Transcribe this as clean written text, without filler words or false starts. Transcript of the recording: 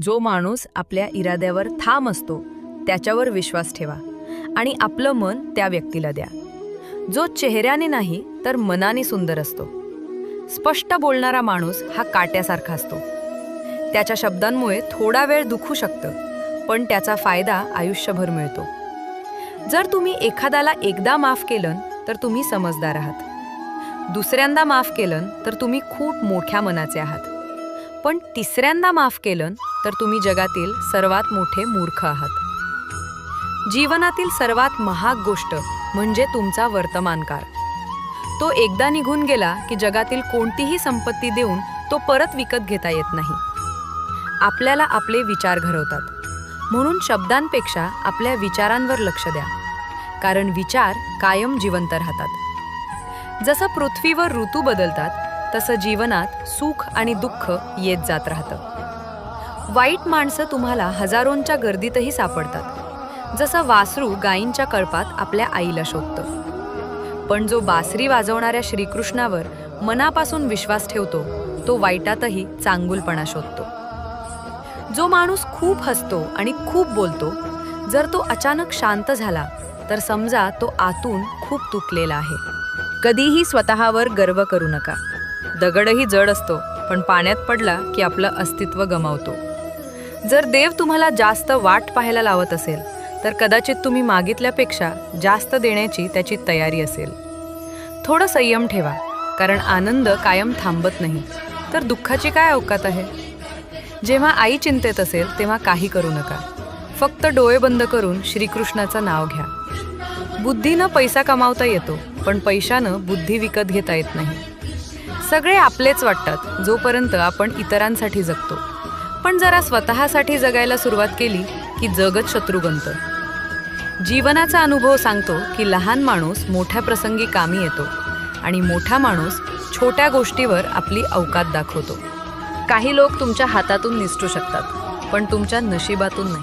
जो माणूस आपल्या इराद्यावर ठाम असतो त्याच्यावर विश्वास ठेवा आणि आपलं मन त्या व्यक्तीला द्या. जो चेहऱ्याने नाही तर मनाने सुंदर असतो. स्पष्ट बोलणारा माणूस हा काट्यासारखा असतो. त्याच्या शब्दांमुळे थोडा वेळ दुखू शकतं, पण त्याचा फायदा आयुष्यभर मिळतो. जर तुम्ही एखाद्याला एकदा माफ केलं तर तुम्ही समजदार आहात. दुसऱ्यांदा माफ केलं तर तुम्ही खूप मोठ्या मनाचे आहात. पण तिसऱ्यांदा माफ केलं तर तुम्ही जगातील सर्वात मोठे मूर्ख आहात. जीवनातील सर्वात महाग गोष्ट म्हणजे तुमचा वर्तमानकाळ. तो एकदा निघून गेला की जगातील कोणतीही संपत्ती देऊन तो परत विकत घेता येत नाही. आपल्याला आपले विचार घडवतात, म्हणून शब्दांपेक्षा आपल्या विचारांवर लक्ष द्या, कारण विचार कायम जिवंत राहतात. जसं पृथ्वीवर ऋतू बदलतात तसं जीवनात सुख आणि दुःख येत जात राहतं. वाईट माणसं तुम्हाला हजारोंच्या गर्दीतही सापडतात, जसं वासरू गायींच्या कळपात आपल्या आईला शोधतं. पण जो बासरी वाजवणाऱ्या श्रीकृष्णावर मनापासून विश्वास ठेवतो तो वाईटातही चांगुलपणा शोधतो. जो माणूस खूप हसतो आणि खूप बोलतो, जर तो अचानक शांत झाला तर समजा तो आतून खूप तुटलेला आहे. कधीही स्वतःवर गर्व करू नका. दगडही जड असतो, पण पाण्यात पडला की आपलं अस्तित्व गमावतो. जर देव तुम्हाला जास्त वाट पाहायला लावत असेल तर कदाचित तुम्ही मागितल्यापेक्षा जास्त देण्याची त्याची तयारी असेल. थोडं संयम ठेवा, कारण आनंद कायम थांबत नाही, तर दुःखाची काय अवकात आहे. जेव्हा आई चिंतेत असेल तेव्हा काही करू नका. फक्त डोळे बंद करून श्रीकृष्णाचं नाव घ्या. बुद्धीनं पैसा कमावता येतो, पण पैशानं बुद्धी विकत घेता येत नाही. सगळे आपलेच वाटतात जोपर्यंत आपण इतरांसाठी जगतो, पण जरा स्वतःसाठी जगायला सुरुवात केली की जगच शत्रू बनतं. जीवनाचा अनुभव सांगतो की लहान माणूस मोठ्या प्रसंगी कामी येतो आणि मोठा माणूस छोट्या गोष्टीवर आपली अवकात दाखवतो. काही लोक तुमच्या हातातून निसटू शकतात, पण तुमच्या नशिबातून नाही.